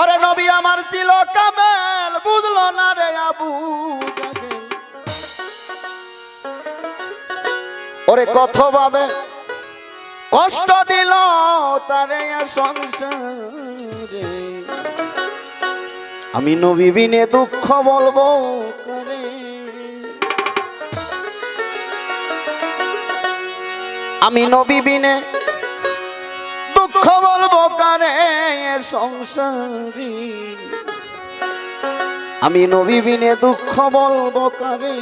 ওরে নবী আমার ছিল কামেল, বুঝলো না রে আবু জাহেল। ওরে কত ভাবে কষ্ট দিল তারে সংসারে, আমি নবী বিনে দুঃখ বলবো কারে। আমি নবী বিনে দুঃখ বলবো কারে সংসারে, আমি নবী বিনে দুঃখ বলবো কারে।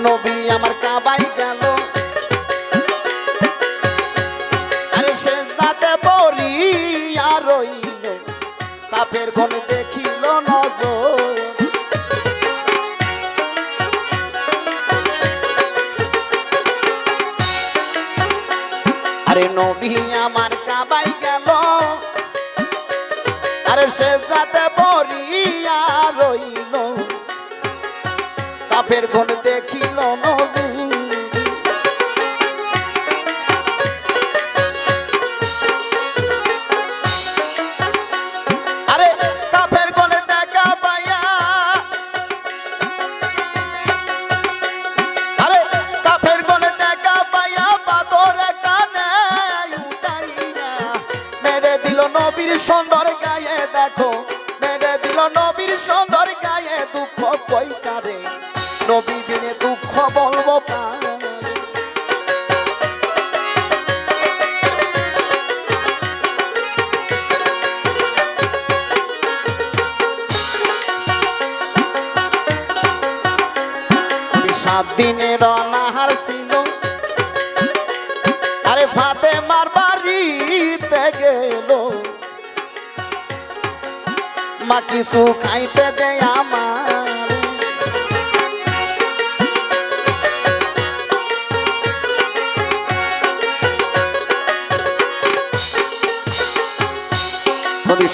নবী আমার কাবাই গেল, আরে সেজদাতে পড়িয়া রইল, কাফের গণ দেখিল নজর। আরে নবী আমার কাবাই গেল, আরে সেজদাতে পড়িয়া রইল, কাফের গণ দেখিল নজর। আরে কাফের গণ দেখা পাইয়া, আরে কাফের গণ দেখা পাইয়া বাদরে কানে উঠাইয়া মেরে দিল নবীর সুন্দর গায়ে। দেখো মেরে দিল নবীর সুন্দর গায়ে, দুঃখ কই কারে নবী বিনে দুঃখ বলবো কারে। সাত দিনের অনাহার ছিল, আরে ফাতেমার বাড়িতে গেল, মা কিছু খাইতে দেয় আমার।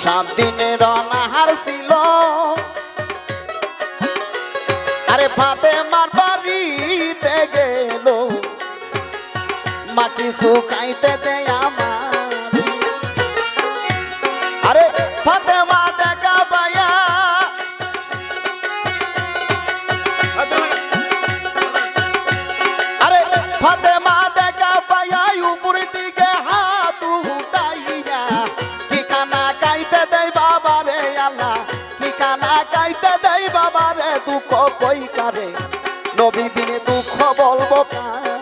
সাত দিনের অনাহার ছিল, আরে ফাতেমার বাড়িতে গেল, মা কিছু খাইতে দেয় আমার। আরে ফাতেমা দেখা পাইয়া, আরে ফাতেমা দেখা পাইয়া উপর দিকে হাত উঠাইয়া, ঠিকানা কাইতে দেয় বাবা রে আল্লাহ, ঠিকানা কাইতে দেয় বাবা রে, দুঃখ কই কারে নবী বিনে দুঃখ বলবো কারে।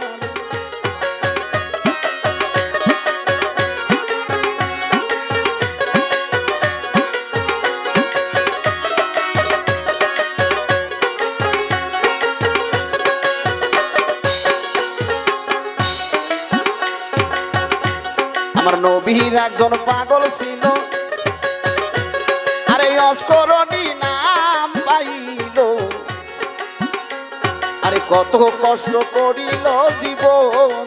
আমার নবীর একজন পাগল ছিল, আরে অস্করণী নাম পাইল, আরে কত কষ্ট করিল জীবন।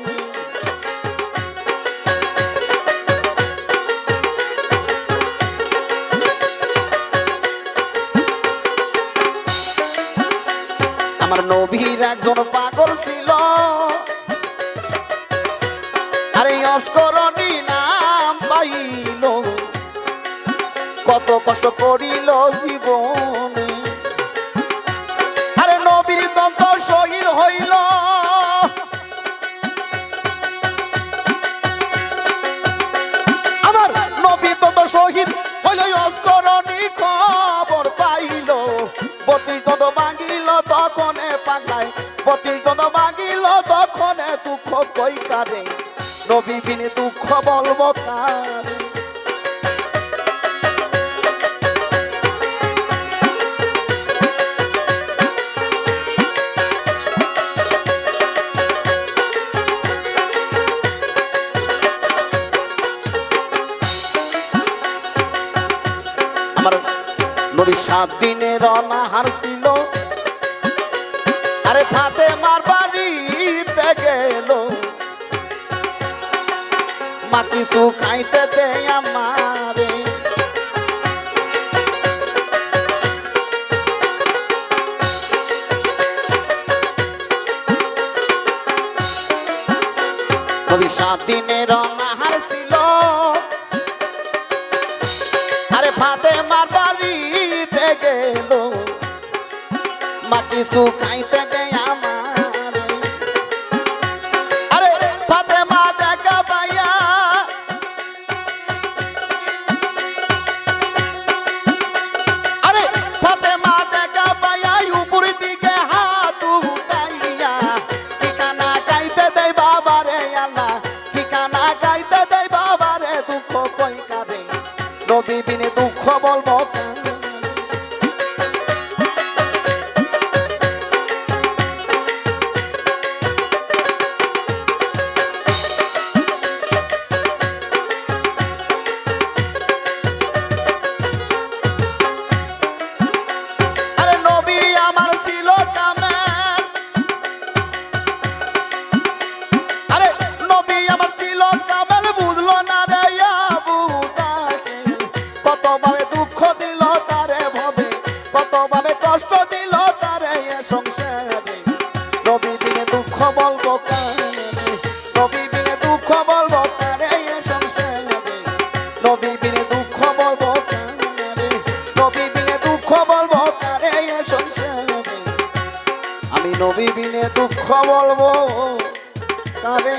আমার নবীর একজন পাগল ছিল, আরে অস্করণী নাম পাইল, কত কষ্ট করিল জীবনে। আরে নবীর দন্ত শহীদ হইল, আমার নবীর দন্ত শহীদ হইল, অস্করণী খবর পাইল, বত্রিশ দন্ত ভাঙিল তখনে পাগলায়, বত্রিশ দন্ত ভাঙিল তখনে, দুঃখ কই কারে নবী বিনে দুঃখ বলবো কারে। আমার নবী 7 দিনের অনাহার ছিল আরে ফাতেমার বাড়িতে গেল মা কিছু খাইতে দে আমারে নবী 7 দিনের অনাহার ছিল আরে ফাতেমার বাড়িতে গেল মা কিছু খাইতে দে আমারে আরে ফাতেমা দেখা পাইয়া আরে ফাতেমা দেখা পাইয়া উপর দিকে হাত উঠাইয়া ঠিকানা গাইতে দেয় বাবারে আল্লাহ ঠিকানা গাইতে দেয় বাবারে দুঃখ কই কারে নবী বিনে দুঃখ বলবো আরে নবী আমার ছিল কামেল আরে নবী আমার ছিল কামেল বুঝলো না রে আবু জাহেল কতভাবে দুঃখ দিল তারে ভবে কতভাবে কষ্ট দিল তারে এ সংসারে নবী বিনে দুঃখ বলবো কারে নবী বিনে দুঃখ বলবো কারে এ সংসারে নবী বিনে দুঃখ বলবো কারে নবী বিনে দুঃখ বলবো কারে এ সংসারে আমি নবী বিনে দুঃখ বলবো কারে